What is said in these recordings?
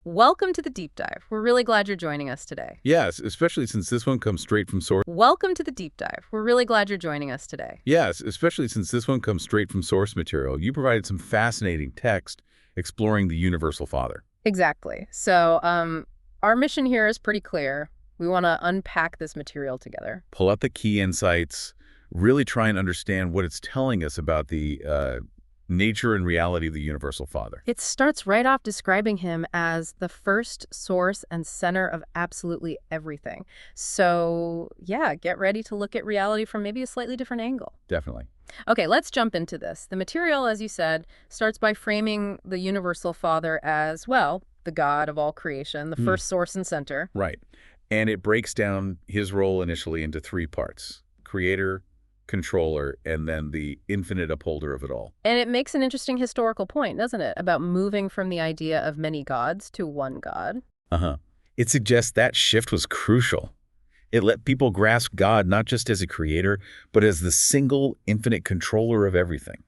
Welcome to the Deep Dive. We're really glad you're joining us today. Yes, especially since this one comes straight from source. Welcome to the Deep Dive. We're really glad you're joining us today. Yes, especially since this one comes straight from source material. You provided some fascinating text exploring the Universal Father. Exactly. So, our mission here is pretty clear. We want to unpack this material together. Pull out the key insights, really try and understand what it's telling us about the nature and reality of the Universal Father. It starts right off describing him as the first source and center of absolutely everything. So, yeah, get ready to look at reality from maybe a slightly different angle. Definitely. Okay, let's jump into this. The material, as you said, starts by framing the Universal Father as, well, the God of all creation, the first source and center. Right. And it breaks down his role initially into three parts: creator, controller, and then the infinite upholder of it all. And it makes an interesting historical point, doesn't it, about moving from the idea of many gods to one God. It suggests that shift was crucial. It let people grasp God not just as a creator, but as the single infinite controller of everything.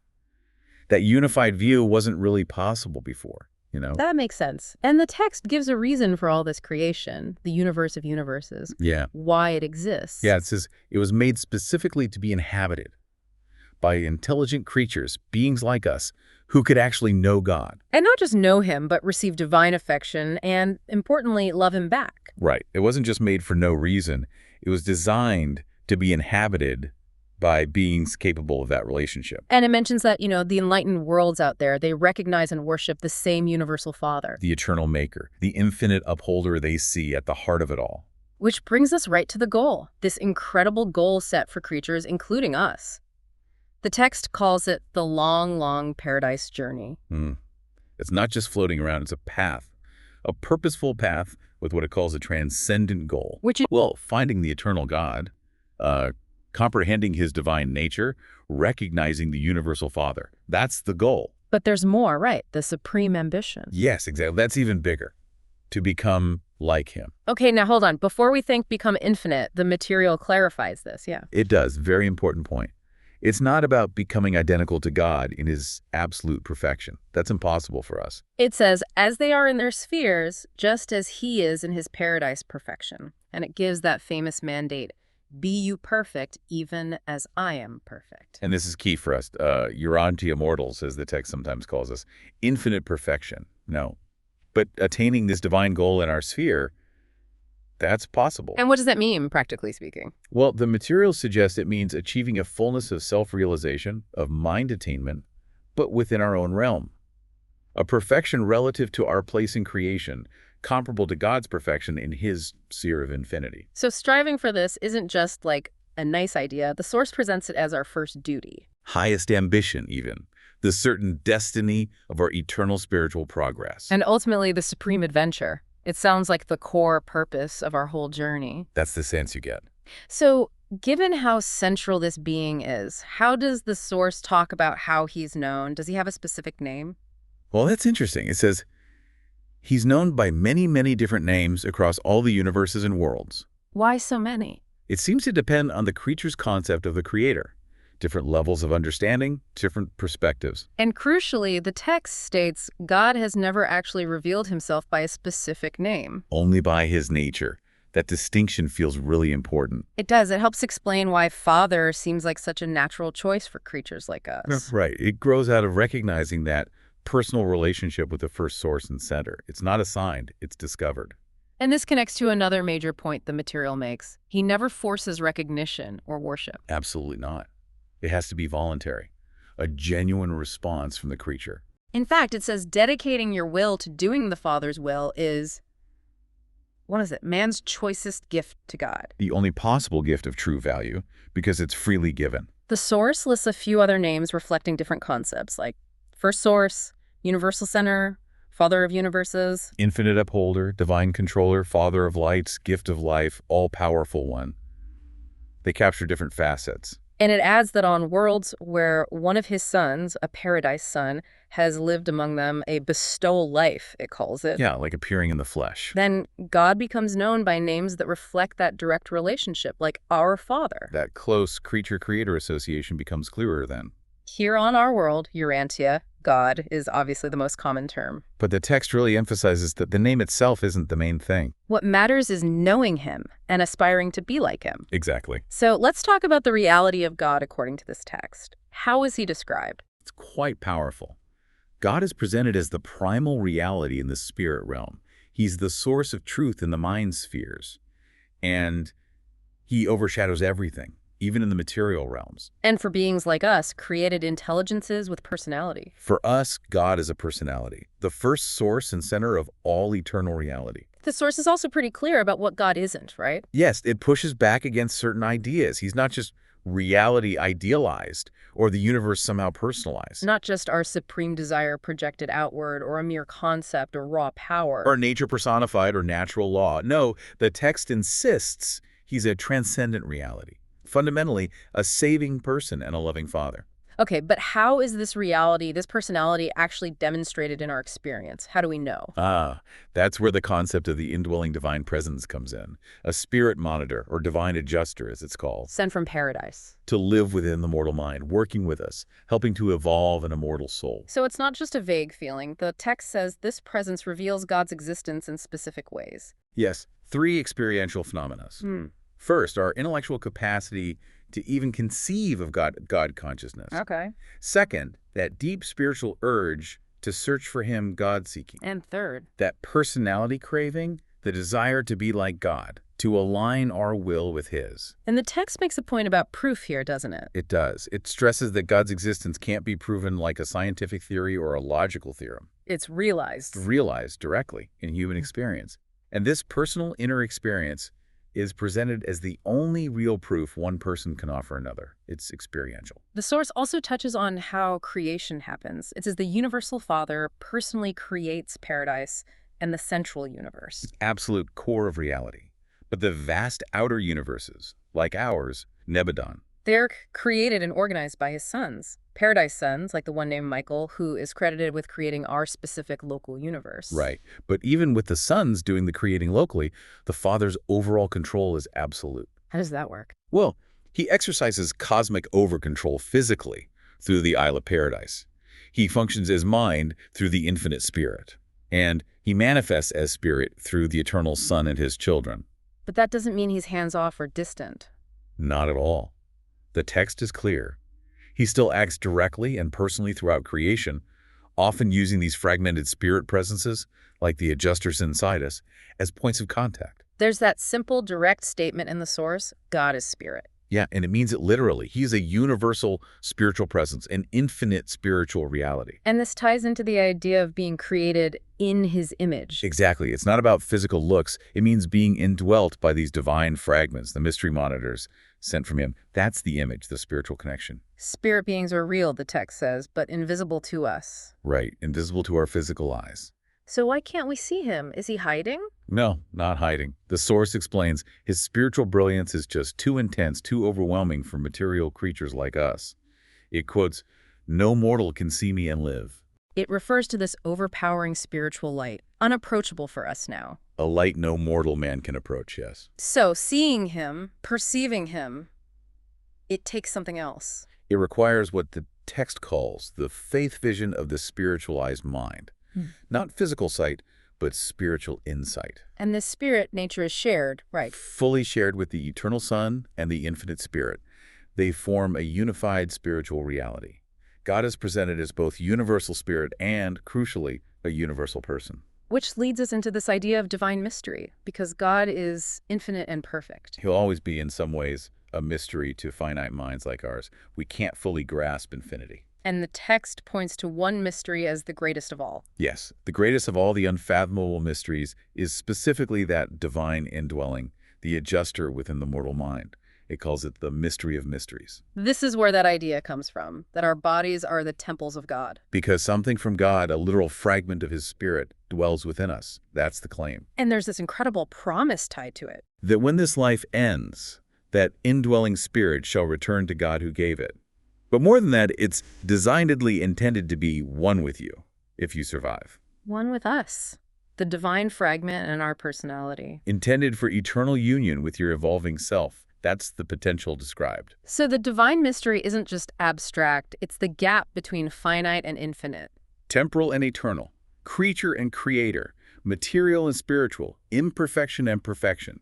That unified view wasn't really possible before, you know? That makes sense. And the text gives a reason for all this creation, the universe of universes, Yeah. why it exists. Yeah, it says it was made specifically to be inhabited by intelligent creatures, beings like us, who could actually know God. And not just know him, but receive divine affection and, importantly, love him back. Right. It wasn't just made for no reason. It was designed to be inhabited by beings capable of that relationship. And it mentions that, the enlightened worlds out there, they recognize and worship the same universal Father. The eternal maker, the infinite upholder they see at the heart of it all. Which brings us right to the goal, this incredible goal set for creatures, including us. The text calls it the long, long paradise journey. It's not just floating around, it's a path, a purposeful path with what it calls a transcendent goal. Which is, well, finding the eternal God, comprehending his divine nature, recognizing the universal Father. That's the goal. but there's more, right? The supreme ambition. Yes, exactly. That's even bigger. To become like him. Okay, now hold on. Before we think become infinite, the material clarifies this, yeah. It does. Very important point. It's not about becoming identical to God in his absolute perfection. That's impossible for us. It says, as they are in their spheres, just as he is in his paradise perfection. And it gives that famous mandate, be you perfect, even as I am perfect. And this is key for us. Urantia mortals, as the text sometimes calls us. Infinite perfection. No. But attaining this divine goal in our sphere, that's possible. And what does that mean, practically speaking? Well, the materials suggest it means achieving a fullness of self-realization, of mind attainment, but within our own realm. A perfection relative to our place in creation, comparable to God's perfection in his sphere of infinity. So striving for this isn't just like a nice idea. The source presents it as our first duty. Highest ambition, even. The certain destiny of our eternal spiritual progress. And ultimately, the supreme adventure. It sounds like the core purpose of our whole journey. That's the sense you get. So, given how central this being is, how does the source talk about how he's known? Does he have a specific name? Well, that's interesting. It says, he's known by many, many different names across all the universes and worlds. Why so many? It seems to depend on the creature's concept of the creator. Different levels of understanding, different perspectives. And crucially, the text states God has never actually revealed himself by a specific name. Only by his nature. That distinction feels really important. It does. It helps explain why Father seems like such a natural choice for creatures like us. Right. It grows out of recognizing that personal relationship with the first source and center. It's not assigned, it's discovered. And this connects to another major point the material makes. He never forces recognition or worship. Absolutely not. It has to be voluntary, a genuine response from the creature. In fact, it says dedicating your will to doing the Father's will is, man's choicest gift to God. The only possible gift of true value, because it's freely given. The source lists a few other names reflecting different concepts, like first source, universal center, Father of universes. Infinite upholder, divine controller, Father of lights, gift of life, all-powerful one. They capture different facets. And it adds that on worlds where one of his sons, a paradise son, has lived among them a bestowal life, it calls it. Yeah, like appearing in the flesh. Then God becomes known by names that reflect that direct relationship, like our Father. That close creature-creator association becomes clearer then. Here on our world, Urantia, God is obviously the most common term. But the text really emphasizes that the name itself isn't the main thing. What matters is knowing him and aspiring to be like him. Exactly. So let's talk about the reality of God according to this text. How is he described? It's quite powerful. God is presented as the primal reality in the spirit realm. He's the source of truth in the mind spheres. And he overshadows everything, even in the material realms. And for beings like us, created intelligences with personality. For us, God is a personality, the first source and center of all eternal reality. The source is also pretty clear about what God isn't, right? Yes, it pushes back against certain ideas. He's not just reality idealized or the universe somehow personalized. Not just our supreme desire projected outward or a mere concept or raw power. Or nature personified or natural law. No, the text insists he's a transcendent reality. Fundamentally, a saving person and a loving father. Okay, but how is this reality, this personality, actually demonstrated in our experience? How do we know? That's where the concept of the indwelling divine presence comes in. A spirit monitor, or divine adjuster, as it's called. Sent from paradise. To live within the mortal mind, working with us, helping to evolve an immortal soul. So it's not just a vague feeling. The text says this presence reveals God's existence in specific ways. Yes, 3 experiential phenomena. First, our intellectual capacity to even conceive of God consciousness. Okay. Second, that deep spiritual urge to search for him, God-seeking. And third, That personality craving, the desire to be like God, to align our will with his. and the text makes a point about proof here, doesn't it? It does. It stresses that God's existence can't be proven like a scientific theory or a logical theorem. It's realized. Realized directly in human experience. And this personal inner experience is presented as the only real proof one person can offer another. It's experiential. The source also touches on how creation happens. It says the universal Father personally creates paradise and the central universe. Absolute core of reality. But the vast outer universes, like ours, Nebadon, They're created and organized by his sons. Paradise sons, like the one named Michael, who is credited with creating our specific local universe. right. But even with the sons doing the creating locally, the Father's overall control is absolute. How does that work? Well, he exercises cosmic over-control physically through the Isle of Paradise. He functions as mind through the infinite spirit. And he manifests as spirit through the eternal Son and his children. But that doesn't mean he's hands-off or distant. Not at all. The text is clear. He still acts directly and personally throughout creation, often using these fragmented spirit presences, like the adjusters inside us, as points of contact. There's that simple, direct statement in the source, God is spirit. Yeah, and it means it literally. He's a universal spiritual presence, an infinite spiritual reality. And this ties into the idea of being created in his image. Exactly. It's not about physical looks. It means being indwelt by these divine fragments, the mystery monitors sent from him. That's the image, the spiritual connection. Spirit beings are real, the text says, but invisible to us. Right, invisible to our physical eyes. So why can't we see him? Is he hiding? No, not hiding. The source explains his spiritual brilliance is just too intense, too overwhelming for material creatures like us. It quotes, "No mortal can see me and live." It refers to this overpowering spiritual light, unapproachable for us now. A light no mortal man can approach, yes. So seeing him, perceiving him, it takes something else. It requires what the text calls the faith vision of the spiritualized mind. Not physical sight, but spiritual insight. And this spirit nature is shared, right? Fully shared with the eternal Son and the infinite Spirit. They form a unified spiritual reality. God is presented as both universal spirit and, crucially, a universal person. Which leads us into this idea of divine mystery, because God is infinite and perfect. He'll always be, in some ways, a mystery to finite minds like ours. We can't fully grasp infinity. And the text points to one mystery as the greatest of all. Yes, the greatest of all the unfathomable mysteries is specifically that divine indwelling, the adjuster within the mortal mind. It calls it the mystery of mysteries. This is where that idea comes from, that our bodies are the temples of God. Because something from God, a literal fragment of his spirit, dwells within us. That's the claim. And there's this incredible promise tied to it. That when this life ends, that indwelling spirit shall return to God who gave it. But more than that, it's designedly intended to be one with you, if you survive. One with us, the divine fragment and our personality. Intended for eternal union with your evolving self, That's the potential described. So the divine mystery isn't just abstract, it's the gap between finite and infinite. Temporal and eternal, creature and creator, material and spiritual, imperfection and perfection.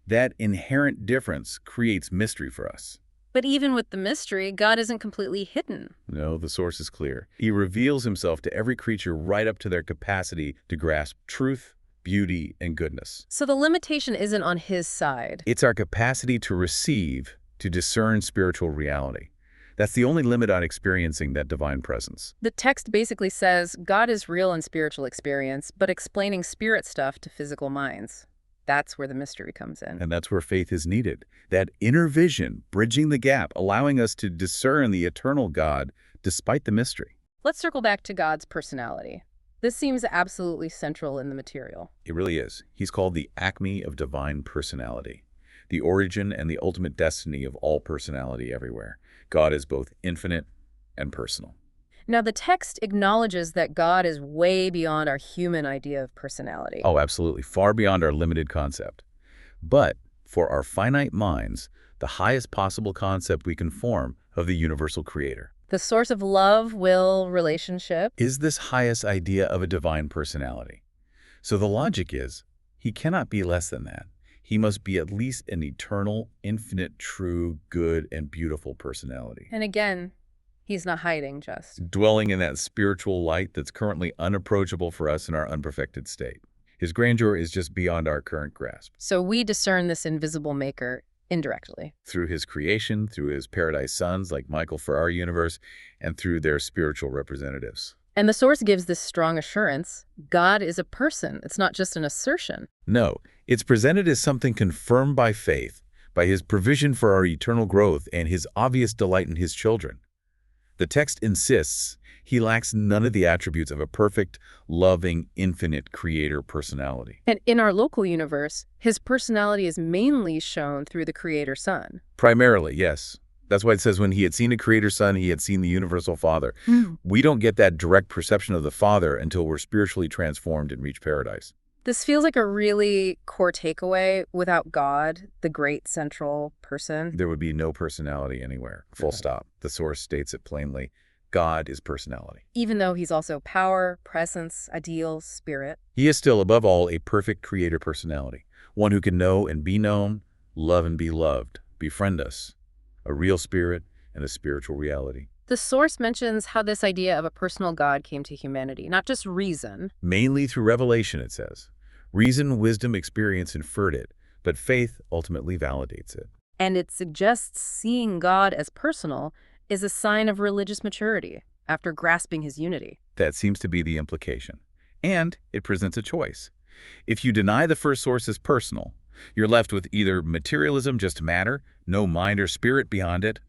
That inherent difference creates mystery for us. But even with the mystery, God isn't completely hidden. No, the source is clear. He reveals himself to every creature right up to their capacity to grasp truth, beauty, and goodness. So the limitation isn't on his side. It's our capacity to receive, to discern spiritual reality. That's the only limit on experiencing that divine presence. The text basically says God is real in spiritual experience, but explaining spirit stuff to physical minds. That's where the mystery comes in. And that's where faith is needed. That inner vision, bridging the gap, allowing us to discern the eternal God despite the mystery. Let's circle back to God's personality. This seems absolutely central in the material. It really is. He's called the acme of divine personality, the origin and the ultimate destiny of all personality everywhere. God is both infinite and personal. Now, the text acknowledges that God is way beyond our human idea of personality. Oh, absolutely. Far beyond our limited concept. But for our finite minds, the highest possible concept we can form of the universal creator. The source of love, will, relationship. Is this highest idea of a divine personality. So the logic is, he cannot be less than that. He must be at least an eternal, infinite, true, good, and beautiful personality. And again, he's not hiding just. Dwelling in that spiritual light that's currently unapproachable for us in our unperfected state. His grandeur is just beyond our current grasp. So we discern this invisible maker indirectly. Through his creation, through his paradise sons like Michael for our universe, and through their spiritual representatives. And the source gives this strong assurance. God is a person. It's not just an assertion. No, it's presented as something confirmed by faith, by his provision for our eternal growth and his obvious delight in his children. The text insists he lacks none of the attributes of a perfect, loving, infinite creator personality. And in our local universe, his personality is mainly shown through the Creator Son. Primarily, yes. That's why it says when he had seen a creator son, he had seen the universal Father. We don't get that direct perception of the Father until we're spiritually transformed and reach paradise. This feels like a really core takeaway. Without God, the great central person, There would be no personality anywhere. Full stop. The source states it plainly. God is personality. even though he's also power, presence, ideal, spirit. He is still, above all, a perfect creator personality, one who can know and be known, love and be loved, befriend us, a real spirit and a spiritual reality. The source mentions how this idea of a personal God came to humanity, not just reason. Mainly through revelation, it says. Reason, wisdom, experience inferred it, but faith ultimately validates it. And it suggests seeing God as personal is a sign of religious maturity after grasping his unity. That seems to be the implication. And it presents a choice. If you deny the first source as personal, you're left with either materialism, just matter, no mind or spirit beyond it,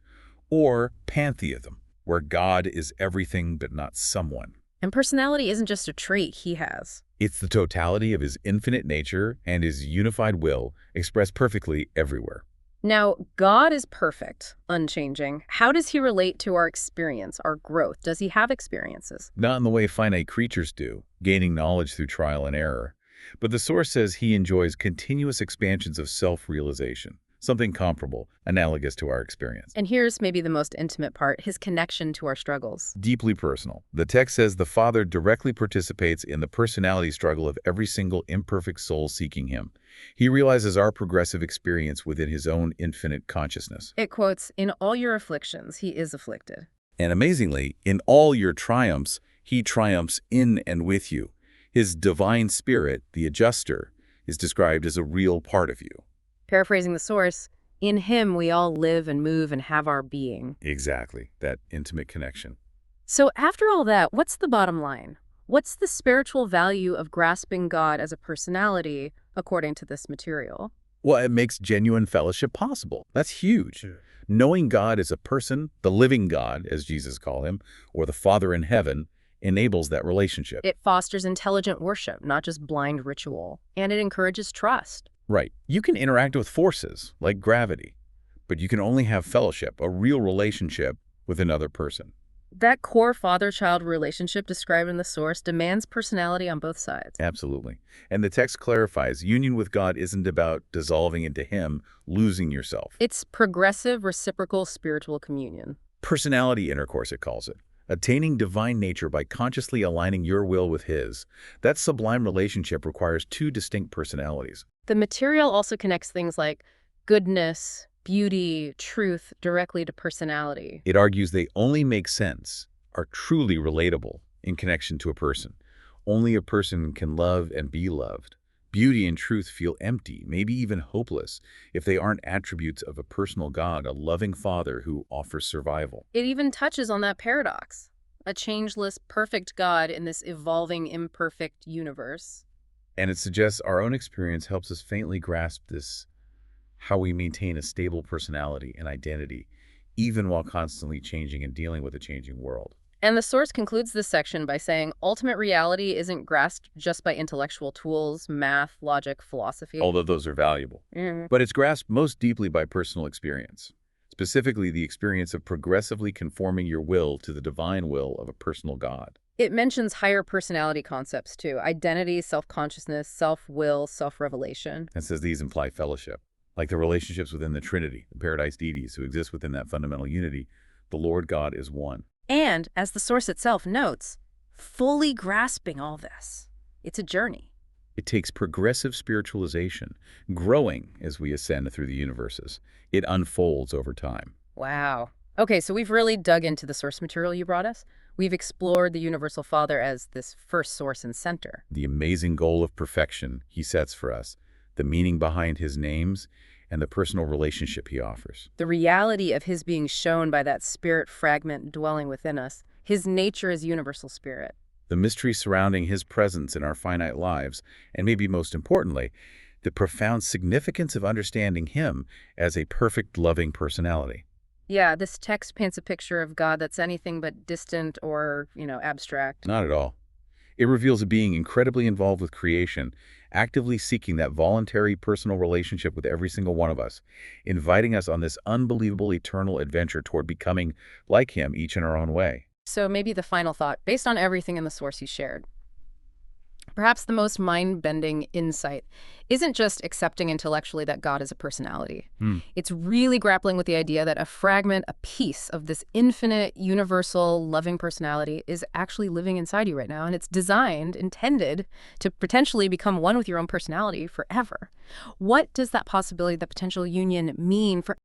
or pantheism, where God is everything but not someone. And personality isn't just a trait he has. It's the totality of his infinite nature and his unified will expressed perfectly everywhere. Now, God is perfect, unchanging. How does he relate to our experience, our growth? Does he have experiences? Not in the way finite creatures do, gaining knowledge through trial and error. But the source says he enjoys continuous expansions of self-realization, something comparable, analogous to our experience. And here's maybe the most intimate part, his connection to our struggles. Deeply personal. The text says the Father directly participates in the personality struggle of every single imperfect soul seeking him. He realizes our progressive experience within his own infinite consciousness. It quotes, "In all your afflictions, he is afflicted." And amazingly, in all your triumphs, he triumphs in and with you. His divine spirit, the adjuster, is described as a real part of you. Paraphrasing the source, in him we all live and move and have our being. Exactly, that intimate connection. So after all that, what's the bottom line? What's the spiritual value of grasping God as a personality, according to this material? Well, it makes genuine fellowship possible. That's huge. Sure. Knowing God as a person, the living God, as Jesus called him, or the Father in heaven, enables that relationship. It fosters intelligent worship, not just blind ritual, and it encourages trust. Right. You can interact with forces, like gravity, but you can only have fellowship, a real relationship, with another person. That core father-child relationship described in the source demands personality on both sides. Absolutely. And the text clarifies, union with God isn't about dissolving into Him, losing yourself. It's progressive, reciprocal spiritual communion. Personality intercourse, it calls it. Attaining divine nature by consciously aligning your will with His. That sublime relationship requires two distinct personalities. The material also connects things like goodness, beauty, truth directly to personality. It argues they only make sense, are truly relatable in connection to a person. Only a person can love and be loved. Beauty and truth feel empty, maybe even hopeless, if they aren't attributes of a personal God, a loving Father who offers survival. It even touches on that paradox. A changeless, perfect God in this evolving, imperfect universe. And it suggests our own experience helps us faintly grasp this, how we maintain a stable personality and identity, even while constantly changing and dealing with a changing world. And the source concludes this section by saying ultimate reality isn't grasped just by intellectual tools, math, logic, philosophy. Although those are valuable. But it's grasped most deeply by personal experience, specifically the experience of progressively conforming your will to the divine will of a personal God. It mentions higher personality concepts too: identity, self-consciousness, self-will, self-revelation. And says these imply fellowship, like the relationships within the Trinity, the paradise deities who exist within that fundamental unity. The Lord God is one. And, as the source itself notes, fully grasping all this. It's a journey. It takes progressive spiritualization, growing as we ascend through the universes. It unfolds over time. Wow. Okay, so we've really dug into the source material you brought us. We've explored the Universal Father as this first source and center. The amazing goal of perfection He sets for us, the meaning behind His names, and the personal relationship He offers. The reality of His being shown by that spirit fragment dwelling within us. His nature is universal spirit. The mystery surrounding His presence in our finite lives, and maybe most importantly, the profound significance of understanding Him as a perfect, loving personality. Yeah, this text paints a picture of God that's anything but distant or, abstract. Not at all. It reveals a being incredibly involved with creation, actively seeking that voluntary personal relationship with every single one of us, inviting us on this unbelievable eternal adventure toward becoming like Him, each in our own way. So maybe the final thought, based on everything in the source you shared. Perhaps the most mind-bending insight isn't just accepting intellectually that God is a personality. It's really grappling with the idea that a fragment, a piece of this infinite, universal, loving personality is actually living inside you right now, and it's intended to potentially become one with your own personality forever. What does that possibility, that potential union, mean for